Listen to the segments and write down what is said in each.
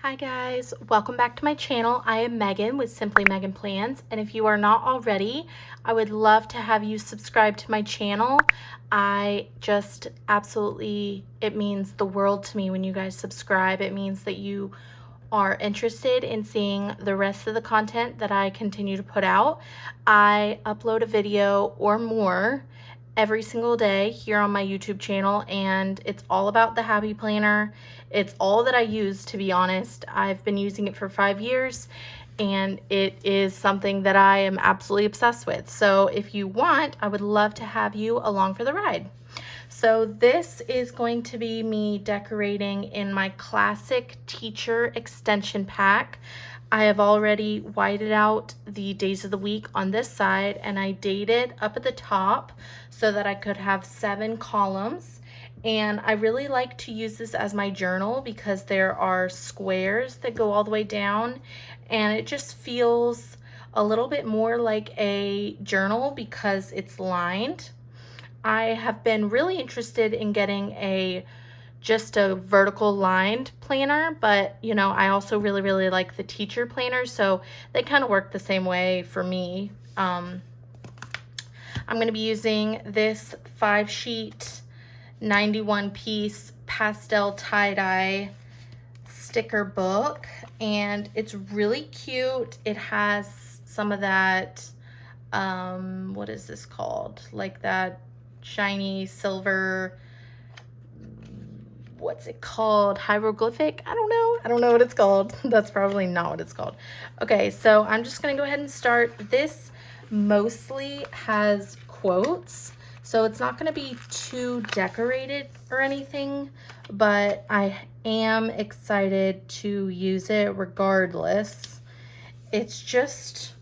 Hi guys, welcome back to my channel. I am Megan with Simply Megan Plans, and if you are not already, I would love to have you subscribe to my channel. I just absolutely, it means the world to me when you guys subscribe. It means that you are interested in seeing the rest of the content that I continue to put out. I upload a video or more every single day here on my YouTube channel, and it's all about the Happy Planner. It's all that I use, to be honest. I've been using it for 5 years, and it is something that I am absolutely obsessed with. So if you want, I would love to have you along for the ride. So this is going to be me decorating in my classic teacher extension pack. I have already whited out the days of the week on this side, and I dated up at the top so that I could have 7 columns. And I really like to use this as my journal because there are squares that go all the way down, and it just feels a little bit more like a journal because it's lined. I have been really interested in getting just a vertical lined planner, but you know, I also really like the teacher planner, so they kind of work the same way for me. I'm going to be using this 5-sheet 91-piece pastel tie-dye sticker book, and it's really cute. It has some of that what is this called, like that shiny silver, what's it called, hieroglyphic? I don't know what it's called. That's probably not what it's called. Okay, so I'm just gonna go ahead and start. This mostly has quotes, so it's not gonna be too decorated or anything, but I am excited to use it regardless. It's just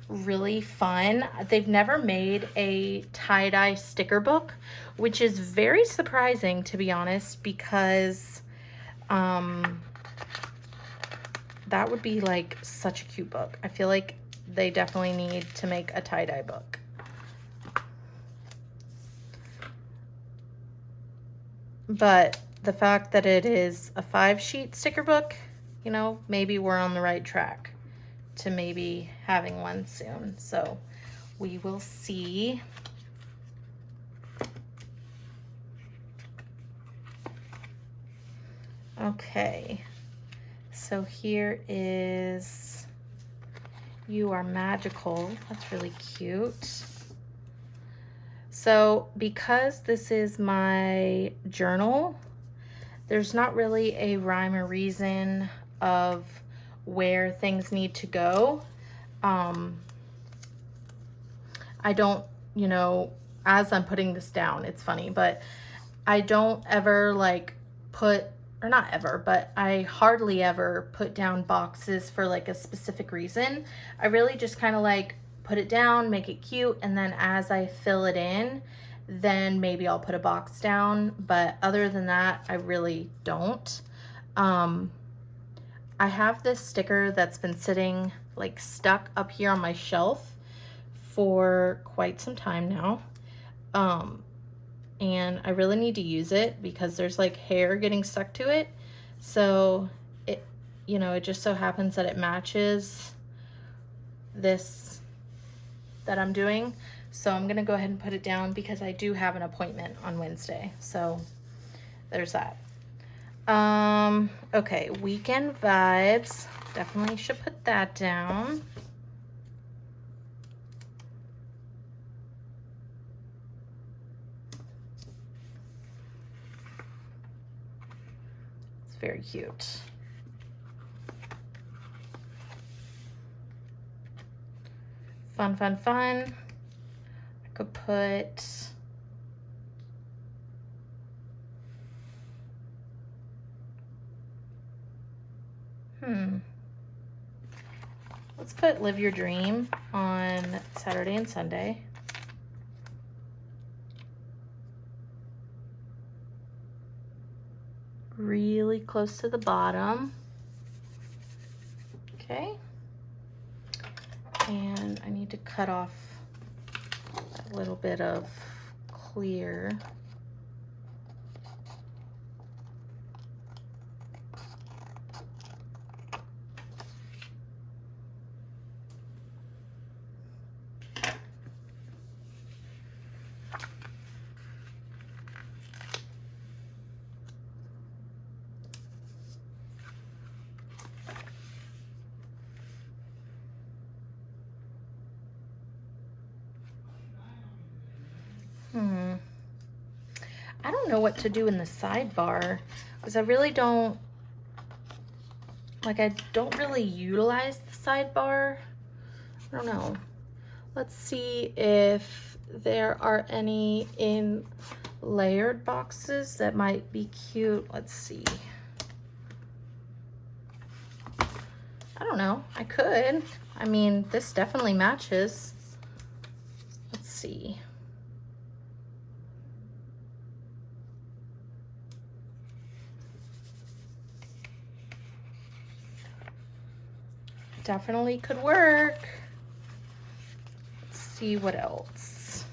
really fun. They've never made a tie-dye sticker book, which is very surprising, to be honest, because that would be like such a cute book. I feel like they definitely need to make a tie-dye book. But the fact that it is a 5-sheet sticker book, you know, maybe we're on the right track to maybe having one soon. So we will see. Okay, so here is You Are Magical. That's really cute. So because this is my journal, there's not really a rhyme or reason of where things need to go. I don't, you know, as I'm putting this down, it's funny, but I don't ever like put, or not ever, but I hardly ever put down boxes for like a specific reason. I really just kind of like put it down, make it cute, and then as I fill it in, then maybe I'll put a box down. But other than that, I really don't. I have this sticker that's been sitting like stuck up here on my shelf for quite some time now. And I really need to use it because there's like hair getting stuck to it. So it, you know, it just so happens that it matches this that I'm doing. So I'm gonna go ahead and put it down because I do have an appointment on Wednesday. So there's that. Okay, weekend vibes. Definitely should put that down. It's very cute. Fun. I could put let's put Live Your Dream on Saturday and Sunday. Really close to the bottom. Okay. And I need to cut off a little bit of clear. I don't know what to do in the sidebar because I really don't, like, I don't really utilize the sidebar. I don't know. Let's see if there are any in layered boxes that might be cute. Let's see. I don't know. I could. I mean, this definitely matches. Let's see. Definitely could work. Let's see what else.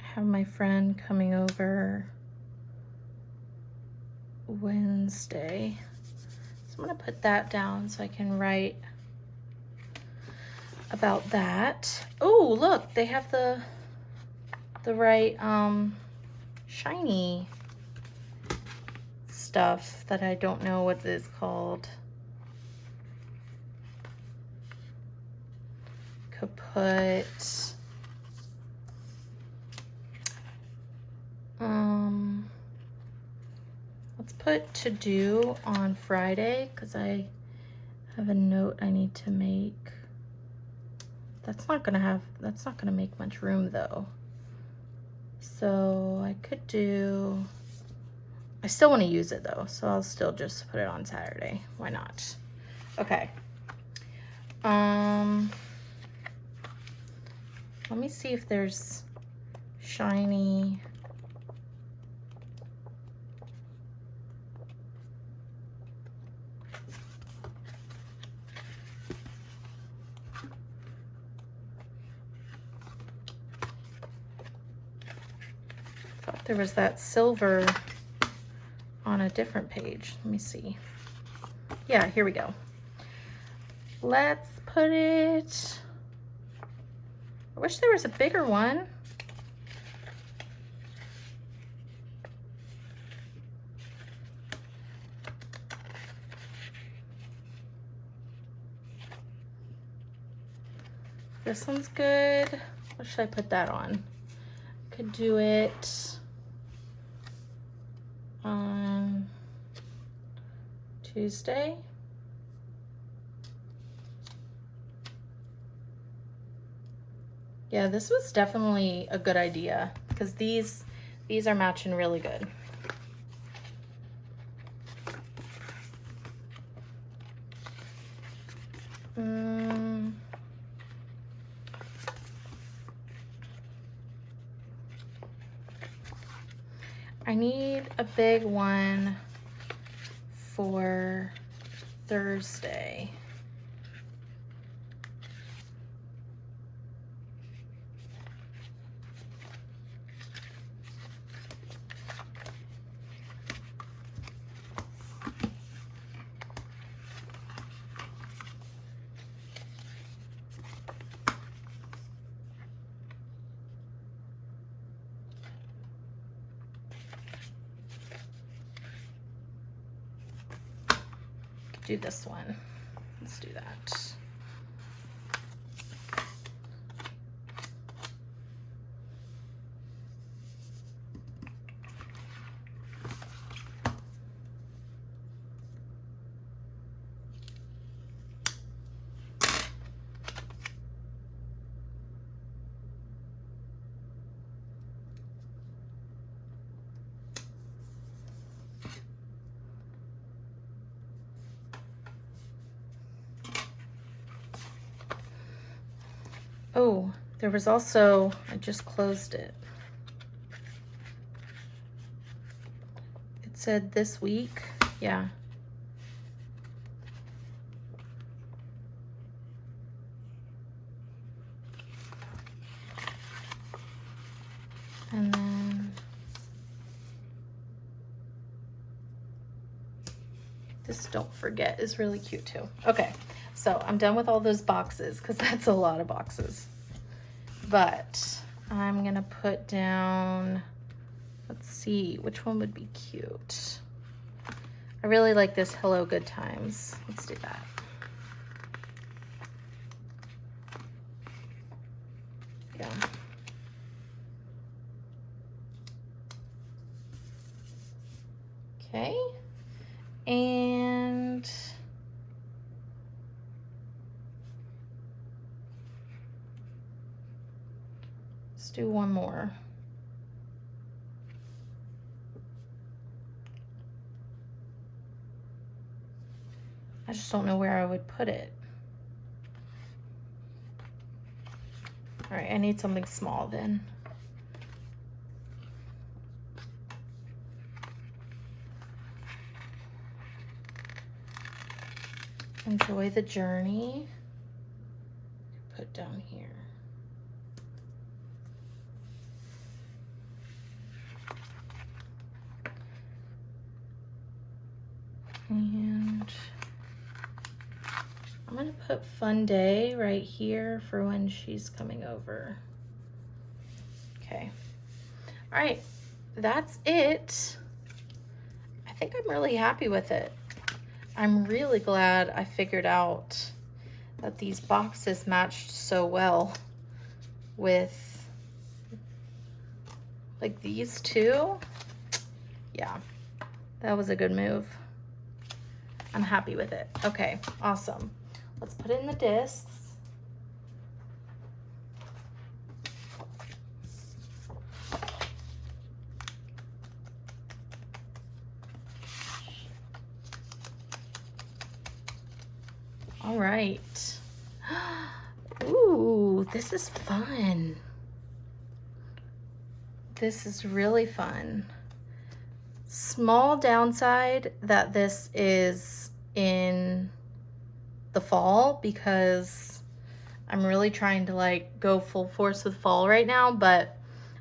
I have my friend coming over Wednesday. I'm gonna put that down so I can write about that. Oh, look, they have the right shiny stuff that I don't know what it is called. Could put let's put to do on Friday because I have a note I need to make. That's not gonna make much room though. So I could do, I still want to use it though, so I'll still just put it on Saturday. Why not? Okay. Let me see if there's shiny. Thought there was that silver on a different page. Let me see. Yeah, here we go. Let's put it, I wish there was a bigger one. This one's good. What should I put that on? Could do it on Tuesday. Yeah, this was definitely a good idea because these are matching really good. I need a big one for Thursday. Do this one. Let's do that. Oh, there was also, I just closed it. It said this week, yeah. And then this Don't Forget is really cute too. Okay, so I'm done with all those boxes because that's a lot of boxes. but I'm gonna put down, let's see, which one would be cute? I really like this Hello Good Times. Let's do that. Yeah. Okay. And let's do one more. I just don't know where I would put it. All right, I need something small then. Enjoy the journey. Put down here. And I'm gonna put Fun Day right here for when she's coming over. Okay. All right, that's it. I think I'm really happy with it. I'm really glad I figured out that these boxes matched so well with like these two. Yeah, that was a good move. I'm happy with it. Okay, awesome. Let's put it in the discs. All right. Ooh, this is fun. This is really fun. Small downside that this is in the fall because I'm really trying to like go full force with fall right now, but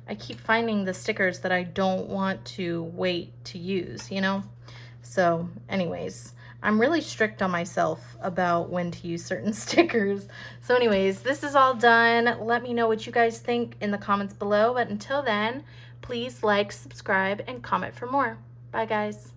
I keep finding the stickers that I don't want to wait to use, you know? So anyways, I'm really strict on myself about when to use certain stickers. So anyways, this is all done. Let me know what you guys think in the comments below. But until then, please like, subscribe, and comment for more. Bye, guys.